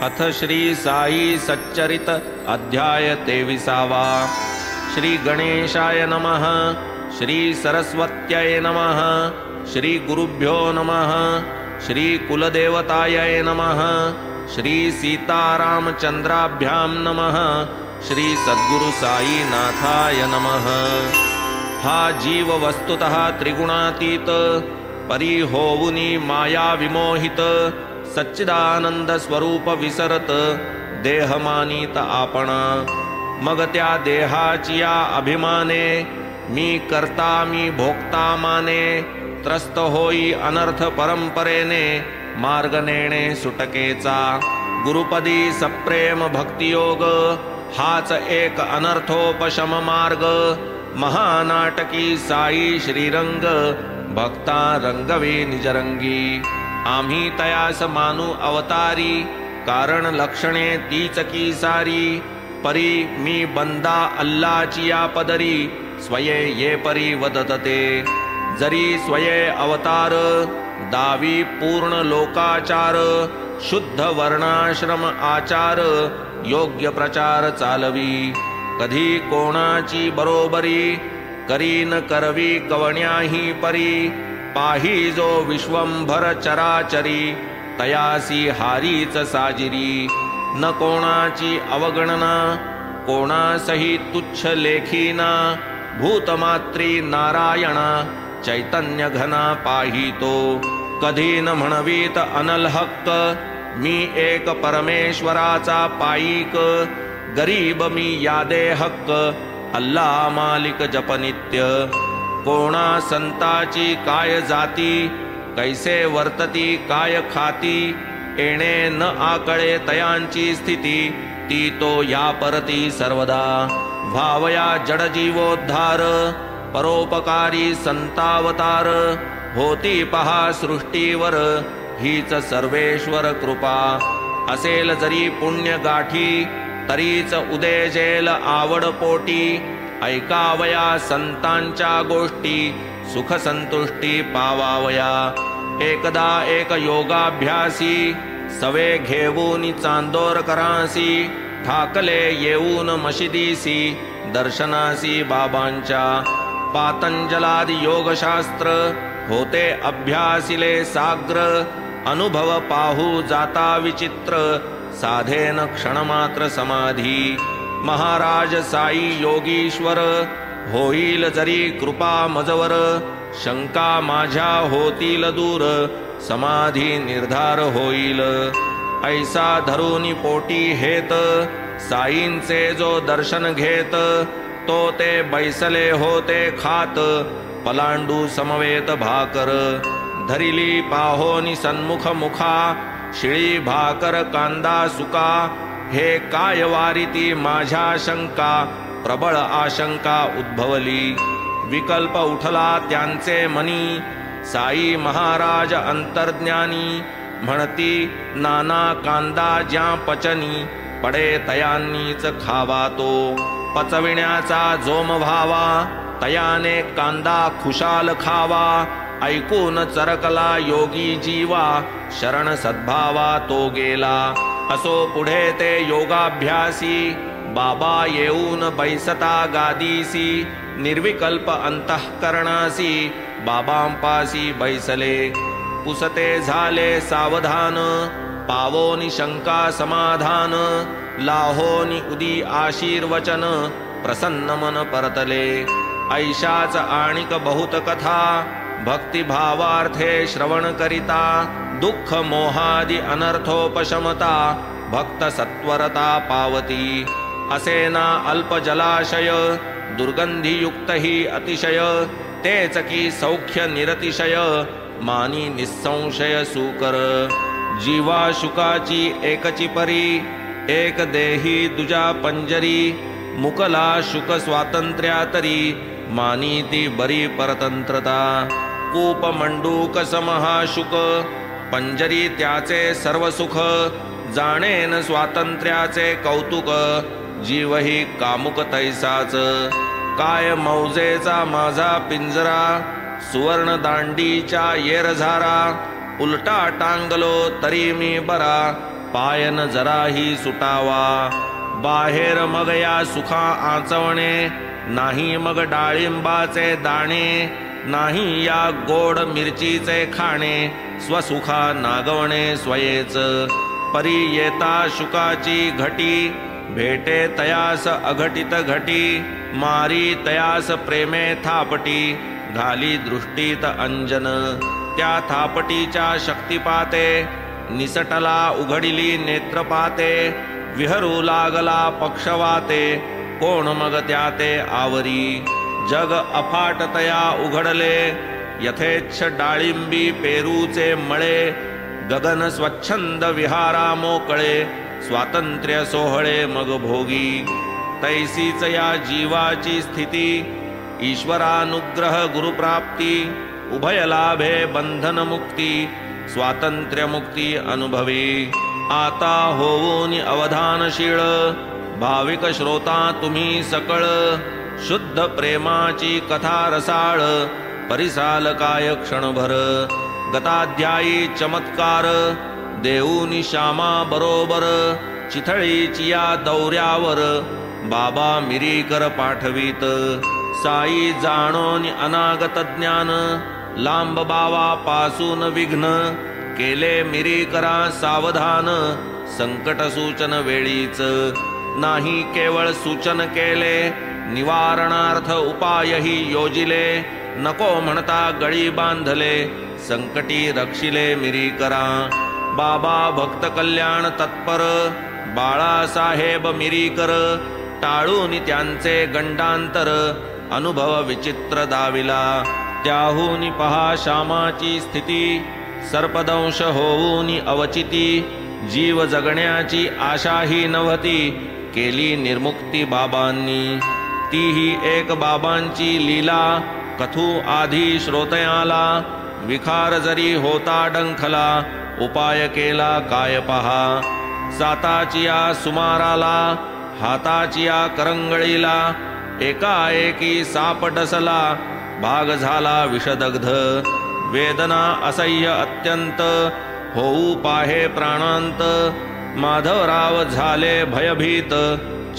अथ श्री साई सच्चरित अध्याय 23वा। श्री गणेशाय नमः। श्री सरस्वत्यै नमः। श्री गुरुभ्यो नमः। श्री कुलदेवतायै नमः। श्री सीतारामचंद्राभ्यां नमः। श्री सद्गुरु साईनाथाय नमः। हा जीव वस्तुतः त्रिगुणातीत, परी होऊनी माया विमोहित, सच्चिदानंद स्वरूप विसरत, देह मानित आपणा। मग त्या देहाची या अभिमाने, मी करता मी भोगता माने, त्रस्त होई अनर्थ परंपरेने, मार्ग नेणे सुटकेचा। गुरुपदी सप्रेम भक्तियोग, हाच एक अनर्थोपशम मार्ग। महानाटकी साई श्रीरंग, भक्ता रंगवे निजरंगी। आम्ही तयास मानू अवतारी, कारण लक्षणे तीच की सारी। परी मी बंदा अल्लाची या पदरी, स्वये ये परी वदतते। जरी स्वये अवतार, दावी पूर्ण लोकाचार। शुद्ध वर्णाश्रम आचार, योग्य प्रचार चालवी। कधी कोणाची बरोबरी, करीन करवी कवण्याही परी। पाही जो विश्वंभर चराचरी, तयासी हारीच साजिरी। न कोणाची अवगणना, कोणासही तुच्छ लेखीना। भूतमात्री नारायणा, चैतन्य घना पाहितो। कधी न म्हणवीत अनलहक्क, मी एक परमेश्वराचा पाईक। गरीब मी यादे हक्क, अल्ला मालिक जपनित्य। कोणा संताची काय जाती, कैसे वर्तती काय खाती। येणे न आकळे तयांची स्थिती, ती तो या परती सर्वदा। भावया जडजीवोद्धार, परोपकारी संतावतार। होती पहा सृष्टीवर, हीच सर्वेश्वर कृपा। असेल जरी पुण्य गाठी, तरीच उदेजेल आवड पोटी। ऐकावया संतांच्या गोष्टी, सुख संतुष्टी पावावया। एकदा एक योगाभ्यासी, सवे घेऊन चांदोरकरांसी। ठाकले येऊन मशिदीसी, दर्शनासी बाबांच्या। पातंजलादि योगशास्त्र, होते अभ्यासिले साग्र। अनुभव पाहू जाता विचित्र, साधेन क्षणमात्र समाधी। महाराज साई योगीश्वर, होईल जरी कृपा मजवर। शंका माझ्या होतील दूर, समाधी निर्धार होईल। ऐसा धरुनी पोटी हेत, साईंचे जो दर्शन घेत। तो ते बैसले होते खात, पलांडू समवेत भाकर। धरिली पाहोनी सन्मुख मुखा, शिळी भाकर कांदा सुका। हे काय वारिती माझ्या शंका, प्रबळ आशंका उद्भवली। विकल्प उठला त्यांचे मनी, साई महाराज अंतर्ज्ञानी। म्हणती नाना कांदा ज्या पचनी, पडे तयांनीच खावा तो। पचविण्याचा जोम व्हावा, तयाने कांदा खुशाल खावा। ऐकून चरकला योगी जीवा, शरण सद्भावा तो गेला। असो पुढे ते योगाभ्यासी, बाबा येऊन बैसता गादीसी। निर्विकल्प अंतःकरणासी, बाबांपासी बैसले। पुसते झाले सावधान, पावोनी शंका समाधान। लाहोनी उदी आशीर्वचन, प्रसन्न मन परतले। ऐशाच आणिक बहुत कथा, भक्तिभावार्थे श्रवण करिता। दुःख मोहादि अनर्थोपशमता, भक्त सत्वरता पावती। असेना अल्प जलाशय, दुर्गंधीयुक्त ही अतिशय। तेच की सौख्य निरतिशय, मानी निसंशय सुकर। जीवा शुकाची एकची परी, एक देही दुजा पंजरी। मुकला शुक स्वातंत्र्यातरी, मानी ती बरी परतंत्रता। कूप मंडूक समहाशुक, पंजरी त्याचे सर्व सुख। जाणेन स्वातंत्र्याचे कौतुक, जीवही कामुक तैसाच। काय मौजेचा माझा पिंजरा, सुवर्ण दांडीच्या येरझारा। उलटा टांगलो तरी मी बरा, पायन जराही सुटावा. बाहेर मग या सुखा आचवणे, नाही मग डाळिंबाचे दाणे. नाही या गोड मिरचीचे खाणे, स्वसुखा नागवणे स्वयेच. परी येता शुकाची घटी, भेटे तयास अघटित घटी. मारी तयास प्रेमे थापटी, घाली दृष्टीत अंजन. त्या थापटीच्या शक्तिपाते, निसटला उघडिली नेत्रपाते. विहरू लागला पक्षवाते, कोण मग त्याते आवरी. जग अफाट तया उघडले, यथेच्छ डाळिंबी पेरूचे मळे. गगन स्वच्छंद विहारा मोकळे, स्वातंत्र्य सोहळे मग भोगी. तैसीच या जीवाची स्थिती, ईश्वरानुग्रह गुरुप्राप्ती. उभय लाभे बंधन मुक्ती, स्वातंत्र्य मुक्ती अनुभवी. आता होऊन अवधानशीळ, भाविक श्रोता तुम्ही सकळ. शुद्ध प्रेमाची कथा रसाळ, परिसाल काय क्षणभर. गताध्यायी चमत्कार, देऊनी श्यामा बरोबर. चिथळीची या दौऱ्यावर, बाबा मिरीकर पाठवीत. साई जाणोनी अनागत ज्ञान, लांब बावा पासून विघ्न. केले मिरीकरा सावधान, संकट सूचन वेळीच. नाही केवळ सूचन केले, निवारणार्थ उपायही योजिले. नको म्हणता गळी बांधले, संकटी रक्षिले मिरीकरा. बाबा भक्त कल्याण तत्पर, बाळासाहेब मिरीकर. टाळून त्यांचे गंडांतर, अनुभव विचित्र दाविला. त्याहून पहा श्यामाची स्थिती, सर्पदंश होऊन अवचिती. जीव जगण्याची आशाही नव्हती, केली निर्मुक्ती बाबांनी. तीही एक बाबांची लीला, कथू आधी श्रोतयाला. विखार जरी होता डंखला, उपाय केला काय पहा. साताचिया सुमाराला, हाताचिया करंगळीला. एकाएकी साप डसला, भाग झाला विषदग्ध. वेदना असह्य अत्यंत, होऊ पाहे प्राणांत. माधवराव झाले भयभीत,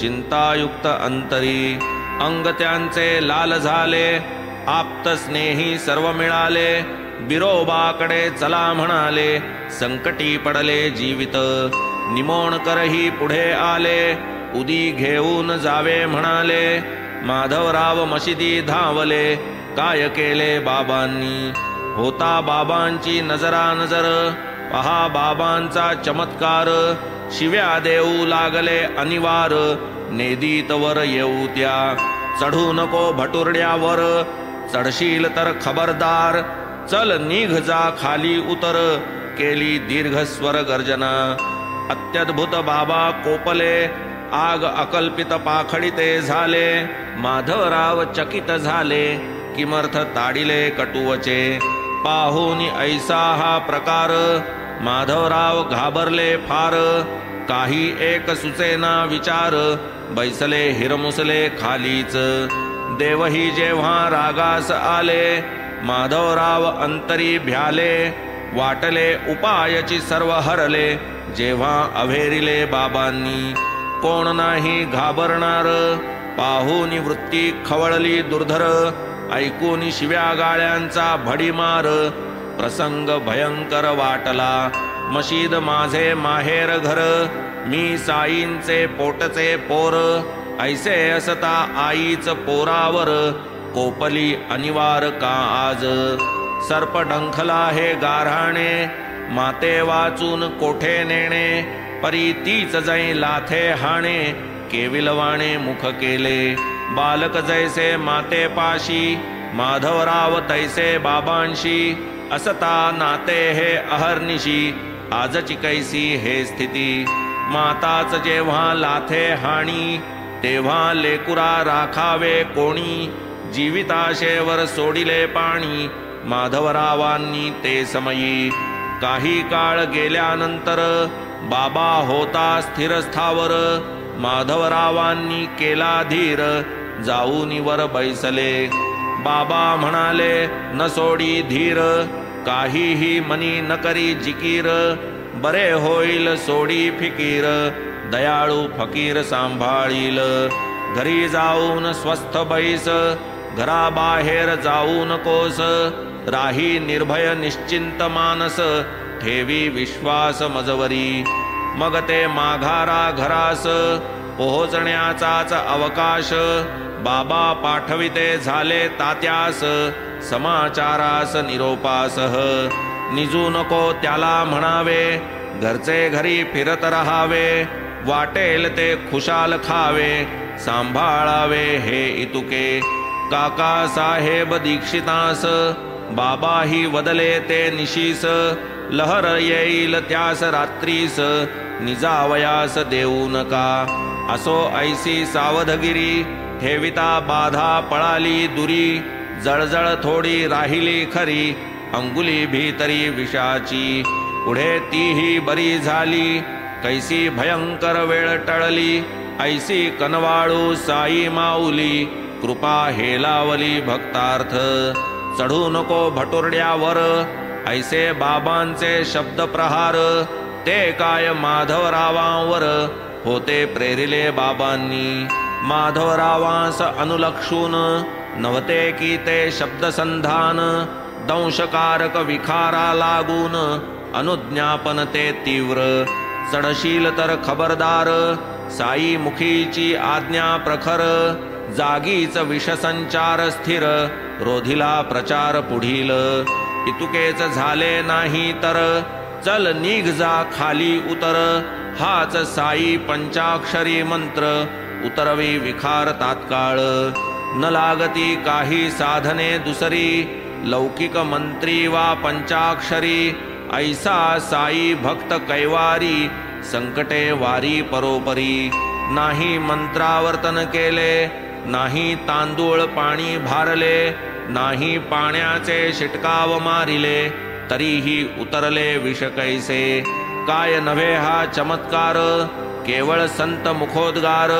चिंतायुक्त अंतरी. अंग त्यांचे लाल झाले, आप्त स्नेही सर्व मिळाले. बिरोबाकडे चला म्हणाले, संकटी पडले जीवित. निमोणकरही पुढे आले, उदी घेऊन जावे म्हणाले. माधवराव मशिदी धावले, काय केले बाबांनी. होता बाबांची नजरा नजर, पहा बाबांचा चमत्कार. शिव्या देऊ लागले अनिवार, नेदीत वर येऊ त्या. चढू नको भटुरड्यावर, चढशील तर खबरदार. चल निघ जा खाली उतर, केली दीर्घ स्वर गर्जना. अत्यद्भुत बाबा कोपले, आग अकल्पित पाखडिते झाले. माधवराव चकित झाले, किमर्थ ताडिले कटुवचे. पाहून ऐसा हा प्रकार, माधवराव घाबरले फार. काही एक सुचेना विचार, बैसले हिरमुसले खालीच. देवही जेव्हा रागास आले, माधवराव अंतरी भ्याले. वाटले उपायाची सर्व हरले, जेव्हा अभेरिले बाबांनी. कोण नाही घाबरणार, पाहून वृत्ती खवळली दुर्धर. ऐकून शिव्या गाळ्यांचा भडीमार, प्रसंग भयंकर वाटला. मशीद माझे माहेर घर, मी साईंचे पोटचे पोर. ऐसे असता आईच पोरावर, कोपली अनिवार का आज. सर्प डंखला हे गारहाणे, माते वाचून कोठे नेणे. परी तीच जै लाथे हाणे, केविलवाणे मुख केले. बालक जैसे माते पाशी, माधवराव तैसे बाबांशी. असता नाते हे अहर्निशी, आजची कैसी हे स्थिती. माताच जेव्हा लाथे हाणी, तेव्हा लेकुरा राखावे कोणी. जीविताशेवर सोडिले पाणी, माधवरावांनी ते समयी. काही काळ गेल्यानंतर, बाबा होता स्थिर स्थावर. माधवरावांनी केला धीर, जाऊन वर बैसले. बाबा म्हणाले न सोडी धीर, काहीही मनी न करी जिकीर. बरे होईल सोडी फिकीर, दयाळू फकीर सांभाळील. घरी जाऊन स्वस्थ बैस, घराबाहेर जाऊ नकोस. राही निर्भय निश्चिंत मानस, ठेवी विश्वास मजवरी. मग ते माघारा घरास, पोहोचण्याचाच अवकाश. बाबा पाठविते झाले तात्यास, समाचारास निरोपासह. निजू नको त्याला म्हणावे, घरचे घरी फिरत रहावे. वाटेल ते खुशाल खावे, सांभाळावे हे इतुके. काका साहेब दीक्षितास, बाबाही वदले ते निशीस. लहर येईल त्यास रात्रीस, निजावयास देऊ नका. असो ऐसी सावधगिरी, ठेविता बाधा पळाली दुरी. जळजळ थोडी राहिली खरी, अंगुली भीतरी विषाची. पुढे तीही बरी झाली, कैसी भयंकर वेळ टळली. ऐसी कनवाळू साई माऊली, कृपा हेलावली भक्तार्थ. चढू नको भटुरड्यावर, ऐसे बाबांचे शब्द प्रहार. ते काय माधवरावांवर, होते प्रेरिले बाबांनी. माधवरावांस अनुलक्षून, नव्हते की ते शब्दसंधान. दंशकारक विखारा लागून, अनुज्ञापन ते तीव्र. चढशील तर खबरदार, साई मुखीची आज्ञा प्रखर. जागीच विषसंचार स्थिर, रोधिला प्रचार पुढील. इतुकेच झाले नाही तर, चल निघ जा खाली उतर. हाच साई पंचाक्षरी मंत्र, उतरवी विखार तात्काळ. न लागती काही साधने दुसरी, लौकिक मंत्री वा पंचाक्षरी. ऐसा साई भक्त कैवारी, संकटे वारी परोपरी. नाही मंत्रावर्तन केले, नाही तांदूळ पाणी भारले. नाही पाण्याचे शिटकाव मारिले, तरीही उतरले विष कैसे. काय नव्हे हा चमत्कार, केवळ संत मुखोद्गार.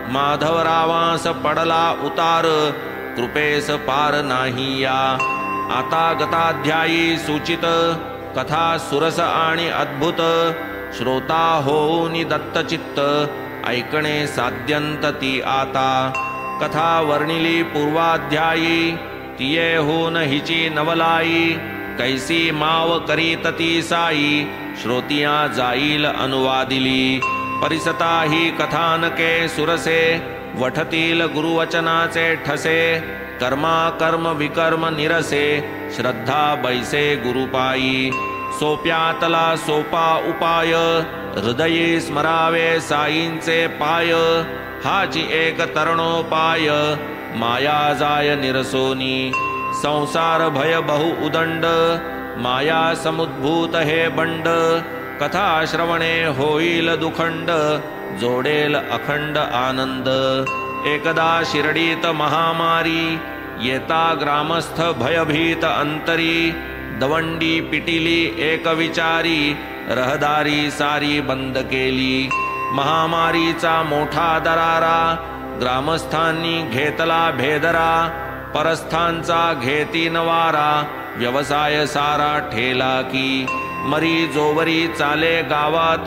माधवरावांस पडला उतार, कृपेस पार नाही या. आता गताध्यायी सूचित, कथा सुरस आणि अद्भुत. श्रोता होऊनी दत्तचित्त, ऐकणे साध्यंत ती आता. कथा वर्णिली पूर्वाध्यायी, तिये होऊन हिची नवलाई. कैसी माव करीत ती साई, श्रोतिया जाईल अनुवादिली. परिसता ही कथानके सुरसे, वठतील गुरुवचनाचे ठसे. कर्मा कर्म विकर्म निरसे, श्रद्धा बैसे गुरुपायी. सोप्यातला सोपा उपाय, हृदयी स्मरावे साईंचे पाय. हाची एक तरणोपाय, माया जाय निरसोनी. संसार भय बहु उदंड, माया समुद्भूत हे बंड. कथा श्रवणे होईल दुखंड, जोडेल अखंड आनंद. एकदा शिर्डीत महामारी, येता ग्रामस्थ भयभीत अंतरी. दवंडी पिटिली एक विचारी, रहदारी सारी बंद केली. महामारीचा मोठा दरारा, ग्रामस्थांनी घेतला भेदरा. परस्थांचा घेतीन वारा, व्यवसाय सारा ठेला की. मरी जोवरी चाले गावात,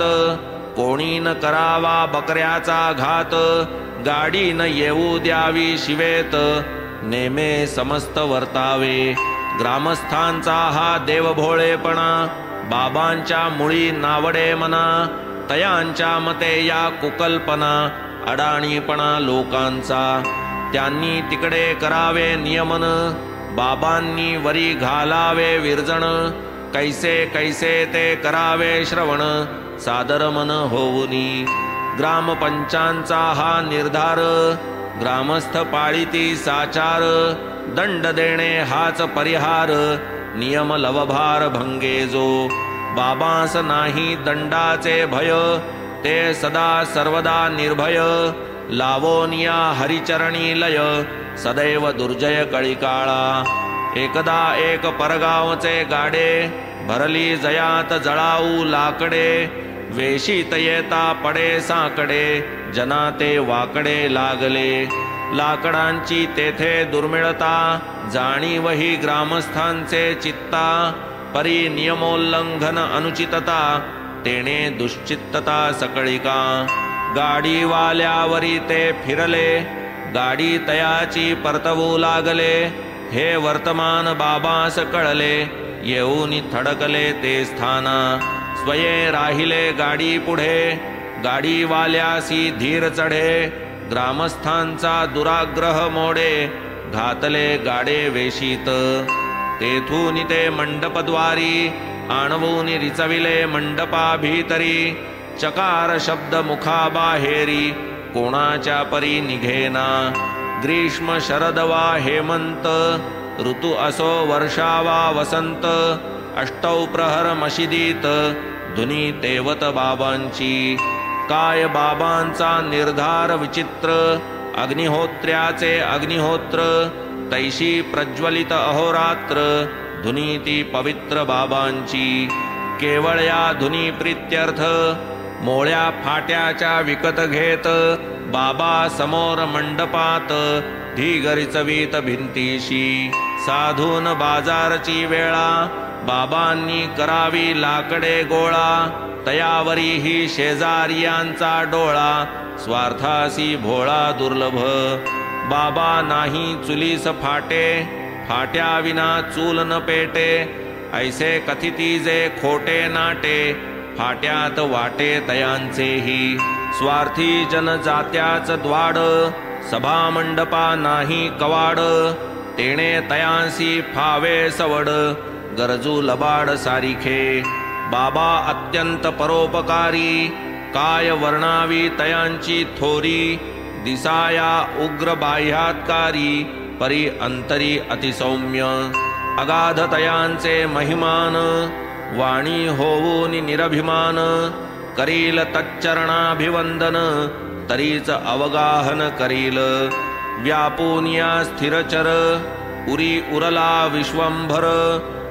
कोणी न करावा बकऱ्याचा घात. गाडी न येऊ द्यावी शिवेत, नेमे समस्त वर्तावे. ग्रामस्थांचा हा देवभोळेपणा, बाबांच्या मुळी नावडे मना. तयांच्या मते या कुकल्पना, अडाणीपणा लोकांचा. त्यांनी तिकडे करावे नियमन, बाबांनी वरी घालावे विरजण. कैसे कैसे ते करावे श्रवण, सादर मन होऊनी. ग्रामपंचांचा हा निर्धार, ग्रामस्थ पाळीती साचार. दंड देणे हाच परिहार, नियम लवभार भंगे जो. बाबांस नाही दंडाचे भय, ते सदा सर्वदा निर्भय. लावोनिया हरिचरणी लय, सदैव दुर्जय कळिकाळा. एकदा एक परगावचे गाडे, भरली जयात जळाऊ लाकडे. वेशीत येता पडे साकडे, जना ते वाकडे लागले. लाकडांची तेथे दुर्मिळता, जाणीवही ग्रामस्थांचे चित्ता. परी नियमोल्लंघन अनुचितता, तेणे दुश्चित्तता सकळिका. गाडीवाल्यावरी ते फिरले, गाडी तयाची परतवू लागले. हे वर्तमान बाबास कळले, येऊनी थडकले ते स्थाना. स्वये राहिले गाडी पुढे, गाडीवाल्यासी धीर चढे. ग्रामस्थांचा दुराग्रह मोडे, घातले गाडे वेशीत. तेथून ते मंडपद्वारी, आणवून रिचविले मंडपा भीतरी. चकार शब्द मुखाबाहेरी, कोणाच्या परी निघेना. ग्रीष्म शरद वा हेमंत, ऋतू असो वर्षा वा वसंत. अष्टौ प्रहर मशिदीत, धुनी तेवत बाबांची. काय बाबांचा निर्धार विचित्र, अग्निहोत्र्याचे अग्निहोत्र. तैशी प्रज्वलित अहोरात्र, धुनी ती पवित्र बाबांची. केवळ या धुनी प्रीत्यर्थ, मोळ्या फाट्याच्या विकत घेत. बाबा समोर मंडपात, ढीगरिचवीत भिंतीशी. साधून बाजारची वेळा, बाबांनी करावी लाकडे गोळा. तयावरी ही शेजारियांचा डोळा, स्वार्थासी भोळा दुर्लभ. बाबा नाही चुलीस फाटे, फाट्याविना चूल न पेटे. ऐसे कथिती जे खोटे नाटे, फाट्यात वाटे तयांचेही. स्वार्थी जनजात्याच द्वाड, सभा मंडपा नाही कवाड. तेणे तयांसी फावे सवड, गरजू लबाड सारिखे. बाबा अत्यंत परोपकारी, काय वर्णावी तयांची थोरी. दिसाया उग्र बाह्यात्कारी, परी अंतरी अतिसौम्य. अगाध तयांचे महिमान, वाणी होऊन निरभिमान. करील तच्चरणाभिवंदन, तरीच अवगाहन करील. व्यापूनिया स्थिरचर, उरी उरला विश्वंभर.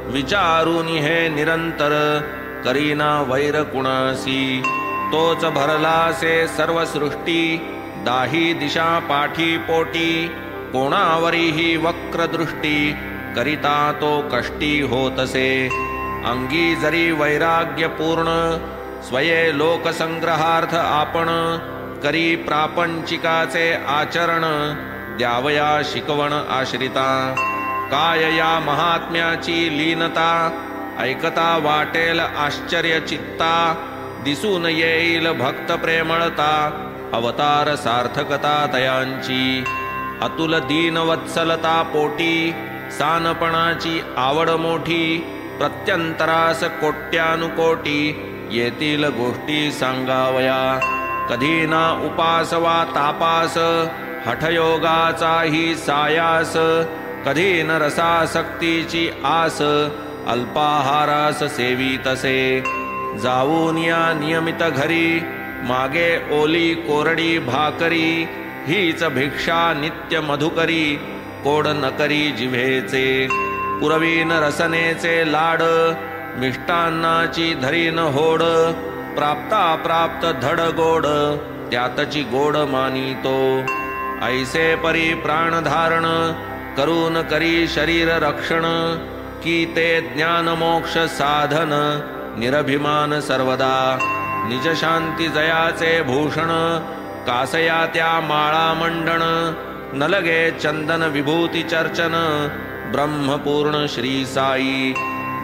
विचारून हे निरंतर, करीना वैर कुणासी. तोच भरलासे सर्व सृष्टी, दाही दिशा पाठी पोटी. कोणावरी ही वक्र दृष्टी, करिता तो कष्टी होतसे. अंगी जरी वैराग्य पूर्ण, स्वये लोकसंग्रहार्थ आपण. करी प्रापंचिकाचे आचरण, द्यावया शिकवण आश्रिता. काय या महात्म्याची लीनता, ऐकता वाटेल आश्चर्य चित्ता. दिसून येईल भक्त प्रेमळता, अवतार सार्थकता तयांची. अतुल दीनवत्सलता पोटी, सानपणाची आवड मोठी. प्रत्यंतरास कोट्यानुकोटी, येतील गोष्टी सांगावया. कधी ना उपास वा तापास, हठयोगाचाही सायास. कधी न रसासक्तीची आस, अल्पाहारास सेवितसे. जाऊन या नियमित घरी, मागे ओली कोरडी भाकरी. हीच भिक्षा नित्य मधुकरी, कोड नकरी जिव्हेचे. पुरवीन रसनेचे लाड, मिष्टान्नाची धरीन होड. प्राप्ता प्राप्त धड गोड, त्यातची गोड मानितो. ऐसे परी प्राणधारण, करून करी शरीर रक्षण. की ते ज्ञान मोक्ष साधन, निरभिमान सर्वदा. निज शांती जयाचे भूषण, कासया त्या माळा मंडण. न लगे चंदन विभूती चर्चन, ब्रह्मपूर्ण श्री साई.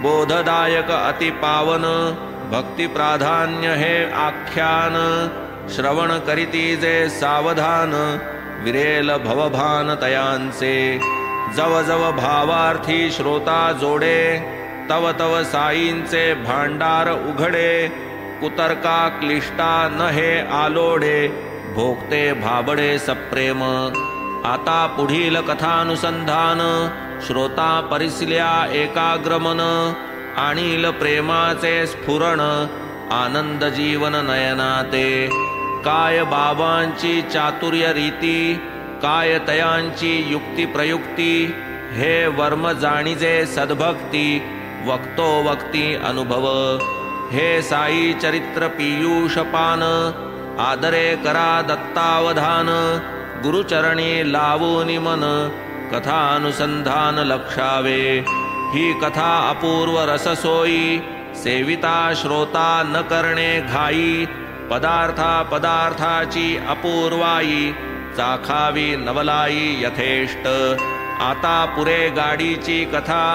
बोधदायक अति पावन, भक्ती प्राधान्य हे आख्यान. श्रवण करीती जे सावधान, विरेल भवभान तयांचे. जव जव भावार्थी श्रोता जोडे, तव तव साईंचे भांडार उघडे. कुतर्का क्लिष्टा न हे आलोडे, भोगते भाबडे सप्रेम. आता पुढील कथानुसंधान, श्रोता परिसल्या एकाग्रमन. आणील प्रेमाचे स्फुरण, आनंद जीवन नयनाते. काय बाबांची चातुर्य रीती, काय तयांची युक्ती प्रयुक्ती. हे वर्म जाणीजे सद्भक्ती, वक्तो वक्ती अनुभव. हे साई चरित्र पीयूष पान, आदरे करा दत्तावधान. गुरुचरणी लावूनि मन, कथानुसंधान लक्षावे. ही कथा अपूर्व रससोयी, सेविता श्रोता न करणे घाई, पदार्थाची अपूर्वाई, चाखावी नवलाई यथेष्ट। आता पुरे गाडीची कथा,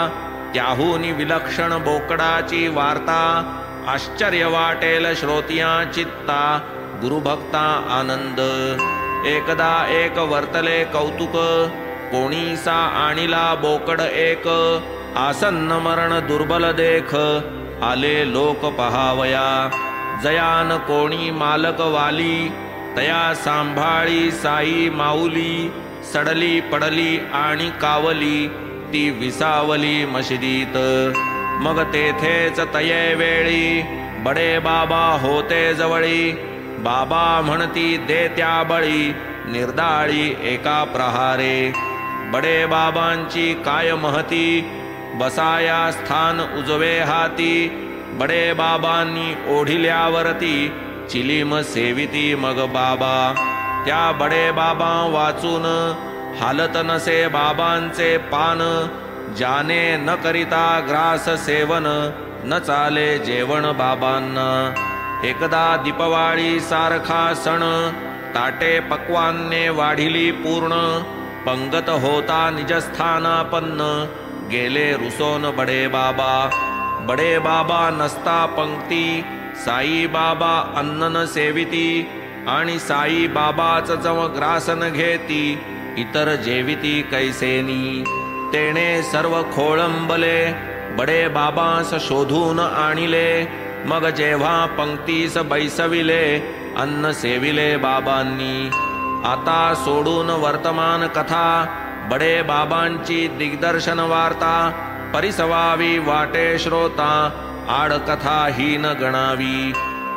त्याहूनी विलक्षण बोकडाची वार्ता, आश्चर्य वाटेल श्रोतिया चित्ता, गुरुभक्ता आनंद। एकदा एक वर्तले कौतुक, कोणीसा आणिला बोकड एक, आसन्न मरण दुर्बल देख, आले लोक पहावया। जयान कोणी मालक वाली, तया सांभाळी साई माऊली, सडली पडली आणि कावली, ती विसावली मशिदीत। मग तेथेच तये वेळी, बडे बाबा होते जवळी, बाबा म्हणती दे त्या बळी, निर्दाळी एका प्रहारे। बडे बाबांची काय महती, बसाया स्थान उजवे हाती, बडे बाबांनी ओढिल्यावरती, चिलीम सेविती मग बाबा। त्या बडे बाबा वाचून, हालत नसे बाबांचे पान, जाने न करिता ग्रास सेवन, न चाले जेवण बाबांना। एकदा दीपवाळी सारखा सण, ताटे पक्वान्ने वाढिली पूर्ण, पंगत होता निजस्थानापन्न, गेले रुसोन बडे बाबा। बडे बाबा नसता पंक्ती, साई बाबा अन्न न सेविती, आणि साई बाबाच जव ग्रासन घेती, इतर जेविती कैसेनी। तेने सर्व खोळंबले, बडे बाबास शोधून आणिले, मग जेव्हा पंक्तीस बैसविले, अन्न सेविले बाबांनी। आता सोडून वर्तमान कथा, बडे बाबांची दिग्दर्शन वार्ता, परिसवावी वाटे श्रोता, आड कथा ही न गणावी।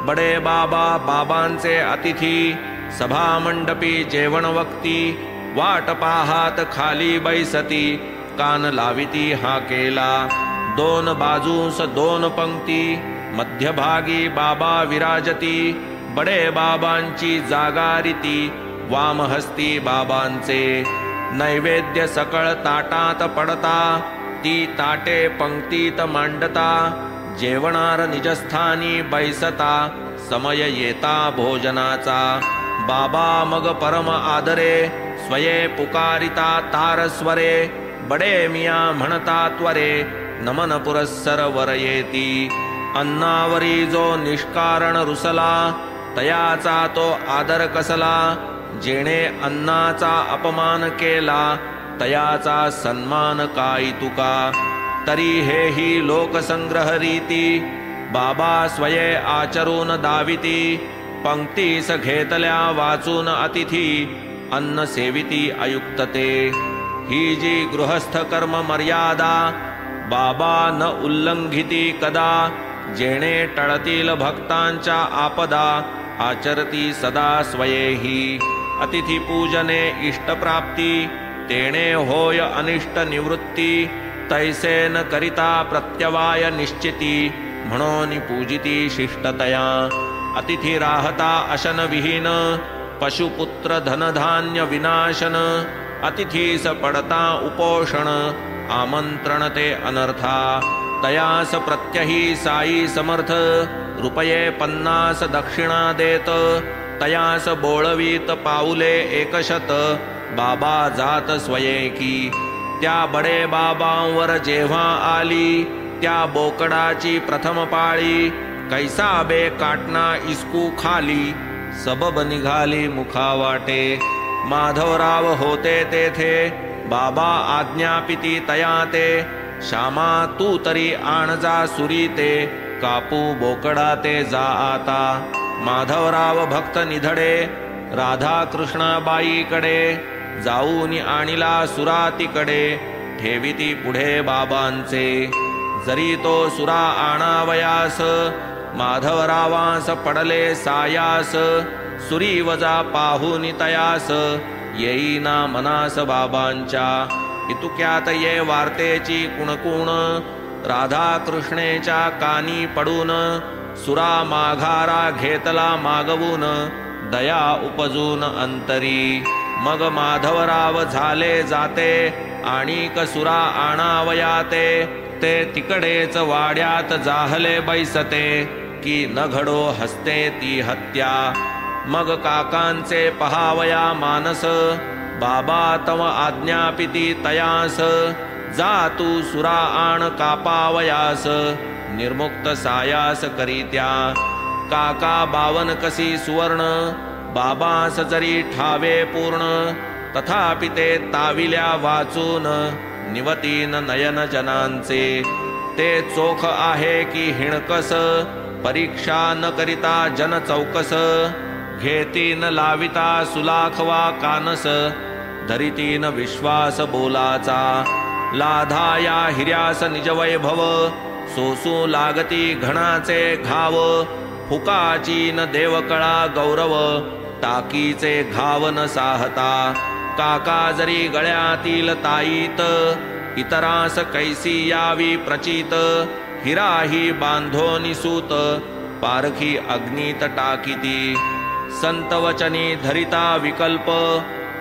बडे बाबा बाबांचे अतिथी, सभा मंडपी जेवण वक्ती, वाट पाहात खाली बैसती, कान लाविती हा केला। दोन बाजूस दोन पंक्ती, मध्यभागी बाबा विराजती, बडे बाबांची जागा रीती, वामहस्ती बाबांचे। नैवेद्य सकळ ताटात पडता, ती ताटे पंक्तीत मांडता, जेवणार निजस्थानी बैसता, समय येता भोजनाचा। बाबा मग परम आदरे, स्वये पुकारिता तारस्वरे, बडे मिया म्हणता त्वरे, नमन पुरस्सर वर येती। अन्नावरी जो निष्कारण रुसला, तयाचा तो आदर कसला, जेणे अन्नाचा अपमान केला, तयाचा सन्मान काय तुका। तरी हेही लोकसंग्रह रीती, बाबा स्वये आचरून दाविती, पंक्तीस घेतल्या वाचून अतिथी, अन्न सेविती अयुक्तते। ही जी गृहस्थ कर्म मर्यादा, बाबा न उल्लंघिती कदा, जेणे टळतील भक्तांच्या आपदा, आचरती सदा स्वयेही। अतिथी पूजने इष्टप्राप्ती, तेणे होय अनिष्ट निवृत्ती, तैसे न करिता प्रत्यवाय निश्चिती, म्हणून पूजिती शिष्टतया। अतिथी राहता अशन विहीन, पशुपुत्र धनधान्य विनाशन, अतिथीस पडता उपोषण, आमंत्रण ते अनर्था। तयास प्रत्यही साई समर्थ, रुपये 50 दक्षिणा देत, तयास बोळवीत पाऊले 100, बाबा जात स्वयेकी। त्या बडे बाबांवर जेव्हा आली, त्या बोकडाची प्रथम पाळी, कैसा बे काटना इसकू खाली, सबब निघाली मुखावाटे। माधवराव होते तेथे, बाबा आज्ञापिती तया ते, श्यामा तू तरी आण जा सुरी ते, कापू बोकडा ते जा आता। माधवराव भक्त निधडे, राधा कृष्णाबाईकडे, जाऊन आणिला सुरातीकडे, ठेविती पुढे बाबांचे। जरी तो सुरा आणावयास, माधवरावास पडले सायास, सुरी वजा पाहून तयास, येईना मनास बाबांच्या। इतुक्यात ये वार्तेची कुणकुण, राधा कृष्णेच्या कानी पडून, सुरा माघारा घेतला मागवून, दया उपजून अंतरी। मग माधवराव झाले जाते, आणिक सुरा आणावयाते, ते तिकडेच वाड्यात जाहले बैसते, की न घडो हसते ती हत्या. मग काकांचे पहावया मानस, बाबा तव आज्ञापिती तयास. जा तू सुरा आण कापावयास, निर्मुक्त सायास करीत्या. काका 52 कसी सुवर्ण, बाबास जरी ठावे पूर्ण. तथापि ते ताविल्या वाचून, निवतीन नयन जनांचे. ते चोख आहे की हिणकस, परीक्षा न करिता जन चौकस. घेतीन लाविता सुलाखवा कानस, धरितीन विश्वास बोलाचा. लाधाया हिर्यास निज वैभव, सोसू लागती घणाचे घाव. फुकाची न देवकळा गौरव, टाकीचे घाव न साहता. काका जरी गळ्यातील ताईत, इतरास कैसी यावी प्रचित. हिराही बांधोनी सूत, पारखी अग्नीत टाकीती. संत वचनी धरिता विकल्प,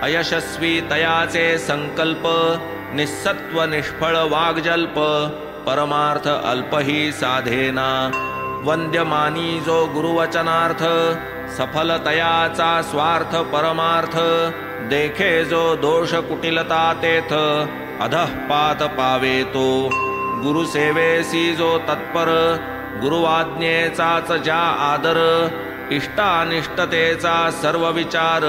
अयशस्वी तयाचे संकल्प. निस्सत्व निष्फळ वाग्जल्प, परमार्थ अल्पही साधेना. वंद्यमानी जो गुरुवचनार्थ, सफल तयाचा स्वार्थ परमार्थ. देखे जो दोष कुटिलता तेथ, अधः पात पावे तो. गुरुसेवेसी जो तत्पर, गुरुवाज्ञेचाच ज्या आदर. इष्टानिष्टतेचा सर्व विचार,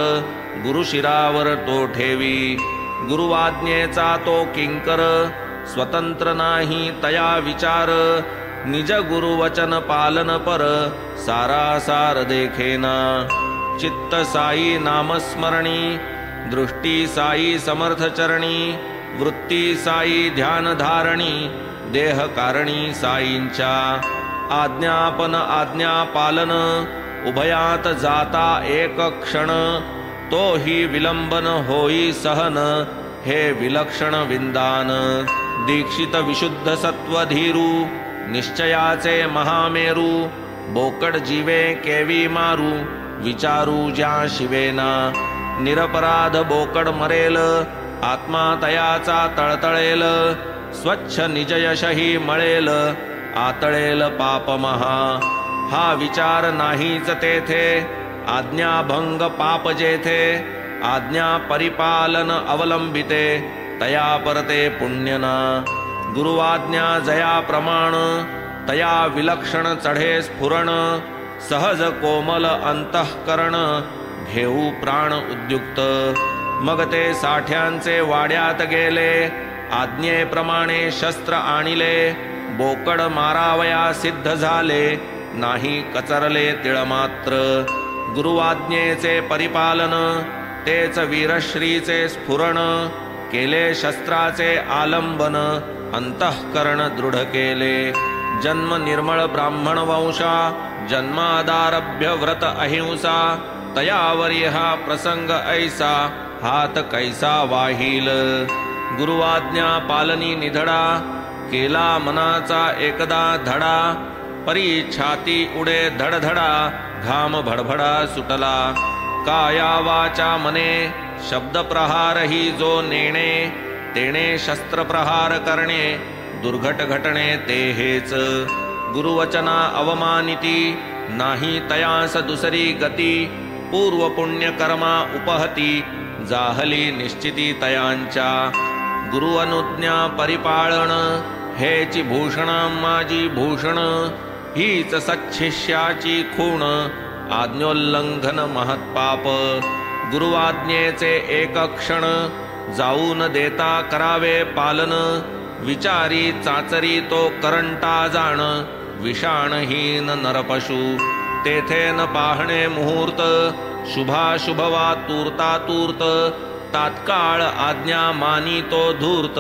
गुरुशिरावर तो ठेवी. गुरुवाज्ञेचा तो किंकर, स्वतंत्र नाही तया विचार. निज गुरुवचन पालन पर, सारासार देखेना. चित्त साई नामस्मरणी, दृष्टी साई समर्थ चरणी. वृत्ती साई ध्यान धारणी, देह कारणी साईंच्या. आज्ञापन आज्ञा पालन, उभयात जाता एक क्षण. तो ही विलंबन होई सहन, हे विलक्षण विंदान. दीक्षित विशुद्ध सत्व धीरू, निश्चयाचे महामेरू. बोकड जीवे केवी मारू, विचारू ज्या शिवेना. निरपराध बोकड मरेल, आत्मा तयाचा तळतळेल. स्वच्छ निजयशही मळेल, आतळेल पाप महा. हा विचार नाहीच तेथे, आज्ञाभंग पाप जेथे. आज्ञा परिपालन अवलंबिते, तया परते पुण्यना. गुरुवाज्ञा जया प्रमाण, तया विलक्षण चढे स्फुरण. सहज कोमल अंतःकरण, घेऊ प्राण उद्युक्त. मग ते साठ्यांचे वाड्यात गेले, आज्ञेप्रमाणे शस्त्र आणिले. बोकड मारावया सिद्ध झाले, नाही कचरले तिळमात्र. गुरुवाज्ञेचे परिपालन, तेच वीरश्रीचे स्फुरण. केले शस्त्राचे आलंबन, अंतःकरण दृढ केले. जन्म निर्मळ ब्राह्मण वंशा, जन्मादारभ्य व्रत अहिंसा. तयावरी हा प्रसंग ऐसा, हात कैसा वाहील. गुरुवाज्ञा पालनी निधडा, केला मनाचा एकदा धडा. परी छाती उडे धडधडा, घाम भडभडा सुटला. काया वाचा मने, शब्द प्रहार ही जो नेणे. तेणे शस्त्र प्रहार करणे, दुर्घट घटणे ते हेच. गुरुवचना अवमानिती, नाही तयास दुसरी गती. पूर्व पुण्य कर्मा उपहती, जाहली निश्चिती तयांच्या. गुरु अनुज्ञा परिपाळण, हेची भूषण माझी भूषण. हीच सच्छिष्याची खूण, आज्ञोल्लंघन महत्पाप. गुरुवाज्ञेचे एक क्षण, जाऊन देता करावे पालन. विचारी चाचरी तो करंटा जाण, विषाणहीन नरपशु. तेथे न पाहणे मुहूर्त, शुभाशुभ वा तूर्ता तूर्त. तात्काळ आज्ञा मानी तो धूर्त,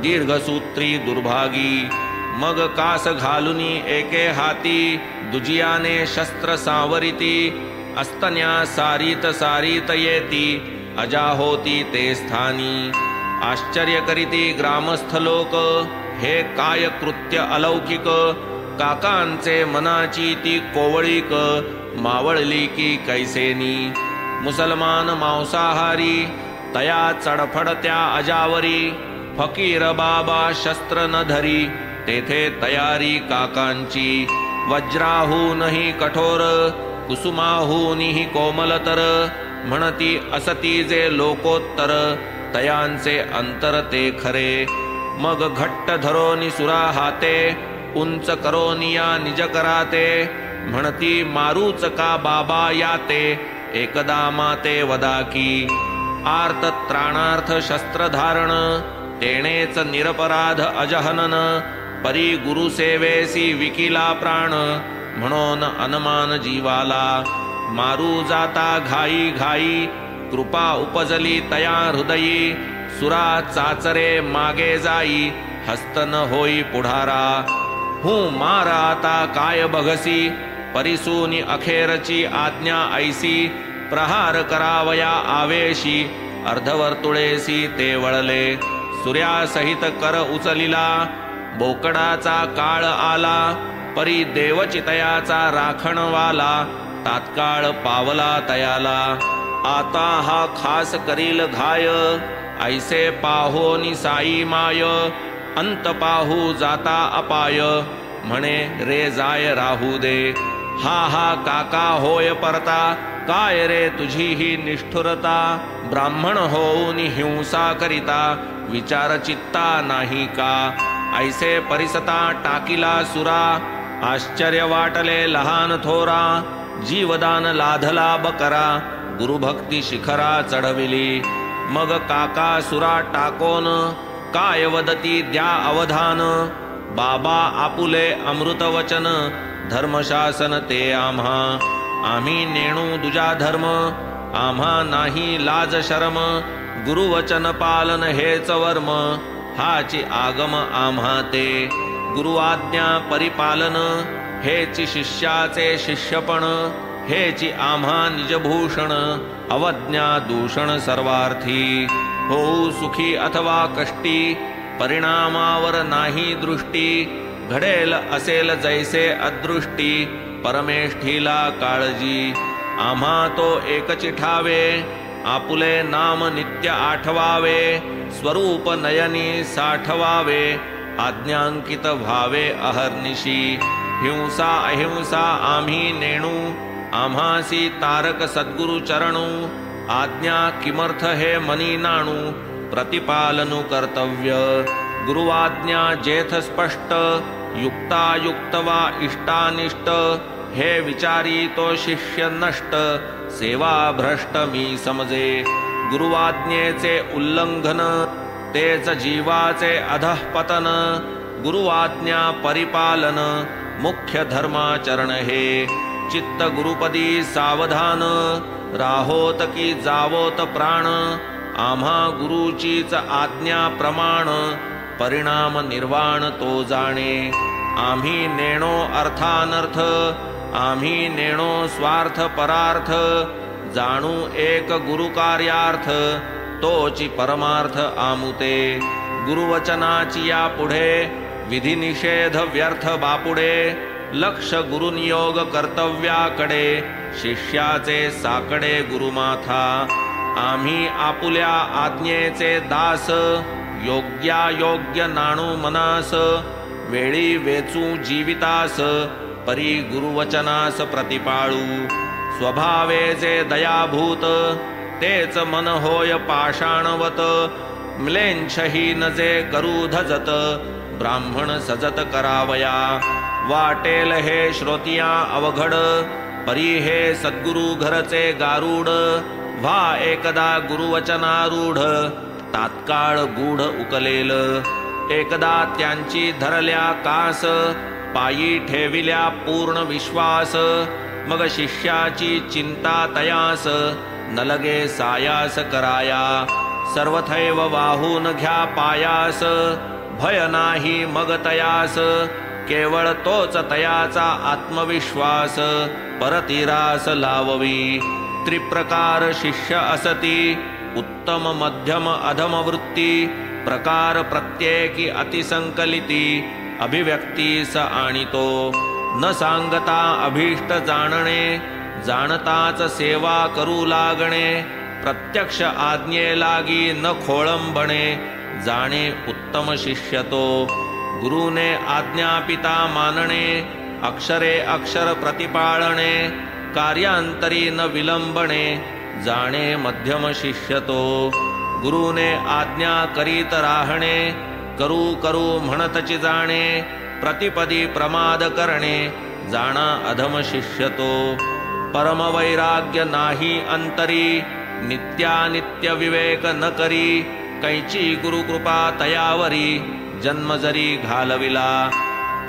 दीर्घसूत्री दुर्भागी. मग कास घालुनी एके हाती, दुजियाने शस्त्र सावरिती. अस्तन्या सारीत सारीत येती, अजा होती ते स्थानी. आश्चर्य करीती ग्रामस्थ लोक, हे काय कृत्य अलौकिक. काकांचे मनाची ती कोवळीक, मावळली की कैसेनी. मुसलमान मांसाहारी, तया चडफड त्या अजावरी. फकीर बाबा शस्त्र न धरी, तेथे तयारी काकांची. वज्राहूनही कठोर कुसुमाहूनही कोमलतर, म्हणती असती जे लोकोत्तर, तयांचे अंतर ते खरे. मग घट्ट धरोनी सुरा हाते, उंच करोनिया निज कराते, म्हणती मारूच का बाबा याते, एकदा माते वदा की. आर्त त्राणार्थ शस्त्रधारण, तेणेच निरपराध अजहनन, परी गुरुसेवेसी विकिला प्राण, म्हणून अनुमान जीवाला. मारू जाता घाई घाई, कृपा उपजली तया हृदयी, सुरा चाचरे मागे जाई, हस्त न होई पुढारा. हूँ मार आता काय बघसी, परिसूनी अखेरची आज्ञा ऐसी, प्रहार करावया आवेशी, अर्धवर्तुळेसी ते वळले. सूर्यासहित कर उचलिला, बोकडाचा काळ आला, परी देवचितयाचा राखणवाला, तात्काळ पावला तयाला. आता हा खास करील घाय, ऐसे पाहोनी साई माय, अंत पाहू जाता अपाय, म्हणे रे जाय राहू दे. हा हा काका होय परता, काय रे तुझी ही निष्ठुरता, ब्राह्मण होऊन हिंसा करिता, विचार चित्ता नाही का. ऐसे परिसता टाकिला सुरा, आश्चर्य वाटले लहान थोरा, जीवदान लाधला बकरा, गुरुभक्ती शिखरा चढविली. मग काका सुरा टाकोन, काय वदती द्या अवधान, बाबा आपुले अमृत वचन, धर्मशासन ते आम्हा. आम्ही नेणू दुजा धर्म, आम्हा नाही लाज शरम, गुरुवचन पालन हेच वर्म, हाची आगम आम्हा ते. गुरुआज्ञा परिपालन, हेची शिष्याचे शिष्यपण, हेची आम्हा निजभूषण, अवज्ञा दूषण सर्वार्थी. होऊ सुखी अथवा कष्टी, परिणामावर नाही दृष्टी, घडेल असेल जैसे अदृष्टी, परमेष्ठीला काळजी. आम्हा तो एकची ठावे, आपुले नाम नित्य आठवावे, स्वरूप नयनी साठवावे, आज्ञांकित व्हावे अहर्निशी. हिंसा अहिंसा आम्ही नेणू, आम्हासी तारक सद्गुरु चरणू, आज्ञा किमर्थ हे मनी नाणू, प्रतिपालनु कर्तव्य. गुरुआज्ञा जेथ स्पष्ट, युक्तायुक्त वा इष्टानिष्ट, हे विचारी तो शिष्य नष्ट, सेवा भ्रष्ट मी समजे. गुरुआज्ञेचे उल्लंघन, तेच जीवाचे अधःपतन, गुरुआज्ञा परिपालन, मुख्य धर्माचरण हे. चित्त गुरुपदी सावधान, राहोत की जावोत प्राण, आम्हा गुरुचीच आज्ञा प्रमाण, परिणाम निर्वाण तो जाणे. आम्ही नेणो अर्थानर्थ, आम्ही नेणो स्वार्थ परार्थ, जाणू एक गुरुकार्यार्थ, तोची परमार्थ आमुते. गुरुवचनाची या पुढे, विधी निषेध व्यर्थ बापुडे, लक्ष गुरुनियोग कर्तव्याकडे, शिष्याचे साकडे गुरुमाथा. आम्ही आपुल्या आज्ञेचे दास, योग्यायोग्य नाणू मनास, वेळी वेचू जीवितास, परी गुरुवचनास प्रतिपाळू. स्वभावे जे दयाभूत, तेच मन होय पाषाणवत, म्लेच्छहीन जे करू धजत, ब्राह्मण सजत करावया. वाटेल हे श्रोतिया अवघड, परी हे सद्गुरु घरचे गारूड, व्हा एकदा गुरुवचनारूढ, तात्काळ गूढ उकलेल. एकदा त्यांची धरल्या कास, पायी ठेविल्या पूर्ण विश्वास, मग शिष्याची चिंता तयास, न लगे सायास कराया. सर्वथैव वाहून घ्या पायास, भय नाही मग तयास, केवळ तोच तयाचा आत्मविश्वास, परतीरास लाववी. त्रिप्रकार शिष्य असती, उत्तम मध्यम अधम वृत्ती, प्रकार प्रत्येकी अतिसंकलिती, अभिव्यक्तीस आणितो. न सांगता अभीष्ट जाणणे, जाणताच सेवा करू लागणे, प्रत्यक्ष आज्ञे लागी न खोळंबणे, जाणे उत्तम शिष्य तो. गुरुने आज्ञापिता मानणे, अक्षरे अक्षर प्रतिपाळणे, कार्यांतरी न विलंबणे, जाणे मध्यम शिष्यतो. गुरुने आज्ञा करीत राहणे, करू करू म्हणतची जाणे, प्रतिपदी प्रमाद करणे, जाणा अधम शिष्यतो. परमवैराग्य नाही अंतरी, नित्यानित्य विवेक न करी, कैची गुरुकृपा तयावरी, जन्म जरी घालविला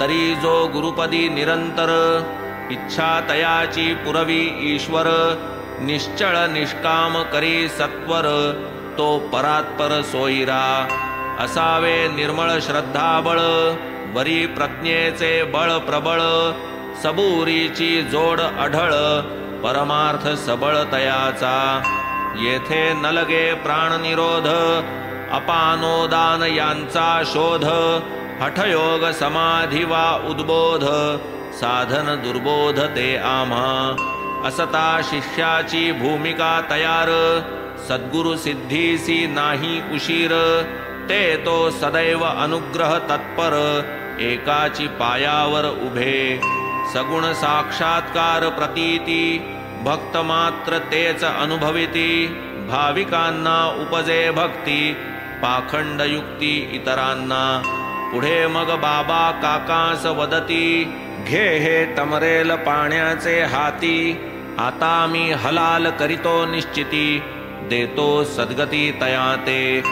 तरी जो गुरुपदी निरंतर, इच्छा तयाची पुरवी ईश्वर, निश्चळ निष्काम करी सत्वर, तो परात्पर सोयीरा. असावे निर्मळ श्रद्धाबळ, वरी प्रज्ञेचे बळ प्रबळ, सबुरीची जोड अढळ, परमार्थ सबळ तयाचा. येथे न लगे प्राणनिरोध, अपानोदान यांचा शोध, हठयोग समाधी वा उद्बोध, साधन दुर्बोध ते आम्हा. असता शिष्याची भूमिका तयार, सद्गुरु सिद्धीसी नाही उशीर, ते तो सदैव अनुग्रह तत्पर, एकाची पायावर उभे. सगुण साक्षात्कार प्रतीती, भक्त मात्र तेच अनुभविती, भाविकांना उपजे भक्ती, पाखंड युक्ती इतरांना. पुढे मग बाबा काकास वदती, घे हे टमरेल पाण्याचे हाती, आता मी हलाल करीतो निश्चिती, देतो सद्गती तयाते.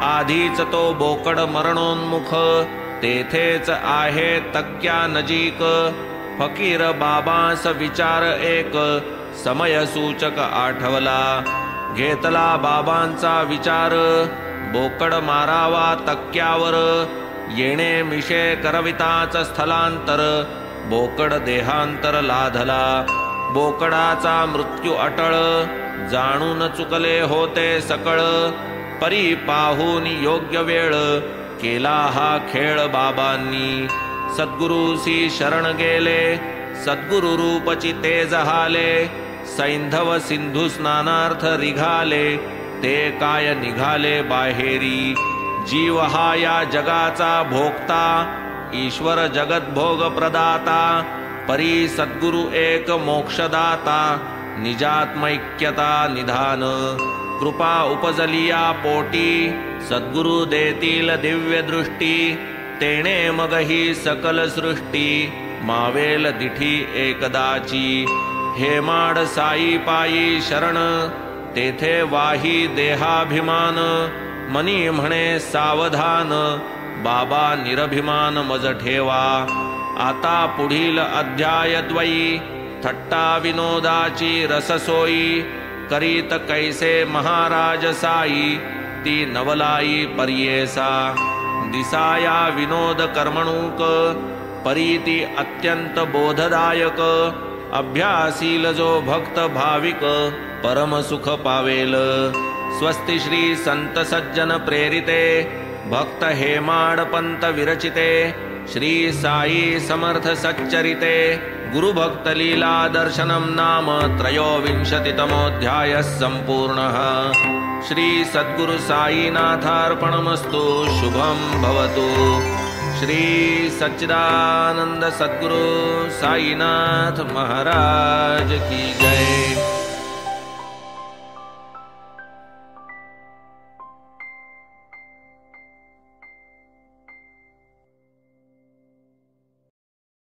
आधीच तो बोकड मरणोन्मुख, तेथेच आहे तक्क्या नजीक, फकीर बाबास विचार एक, समय सूचक आठवला. घेतला बाबांचा विचार, बोकड मारावा तक्क्यावर, येणे मिशे करविताच स्थलांतर, बोकड देहांतर लाधला. बोकडाचा मृत्यू अटळ, जाणून चुकले होते सकळ, परी पाहून योग्य वेळ, केला हा खेळ बाबांनी. सद्गुरूसी शरण गेले, सद्गुरु रूपची तेज हाले, सैंधव सिंधू स्नानार्थ रिघाले, ते काय निघाले बाहेरी. जीव हा या जगाचा भोगता, ईश्वर जगत भोग प्रदाता, परी सद्गुरु एक मोक्षदाता, निजात्मैक्यता निधान. कृपा उपजलिया पोटी, सद्गुरु देतील दिव्य दृष्टी, तेणे मग ही सकल सृष्टी, मावेल दिठी एकदाची. हेमाड साई पायी शरण, तेथे वाही देहाभिमान, मनी म्हणे सावधान, बाबा निरभिमान मज ठेवा. आता पुढील अध्याय द्वयी, थट्टा विनोदाची रससोयी, करीत कैसे महाराज साई, ती नवलाई पर्येसा. दिसाया विनोद कर्मणूक, परीती अत्यंत बोधदायक, अभ्यासील जो भक्त भाविक, परम सुख पावेल. स्वस्ति श्री संत सज्जन प्रेरिते, भक्त हेमाड पंत विरचिते, श्री साई समर्थ सच्चरिते, गुरुभक्त लीला दर्शनम नाम त्रयोविंशतितमोऽध्यायः सम्पूर्णः. श्री सद्गुरु साईनाथार्पणमस्तु. शुभं भवतु. श्री सच्चिदानंद सद्गुरु साईनाथ महाराज की जय.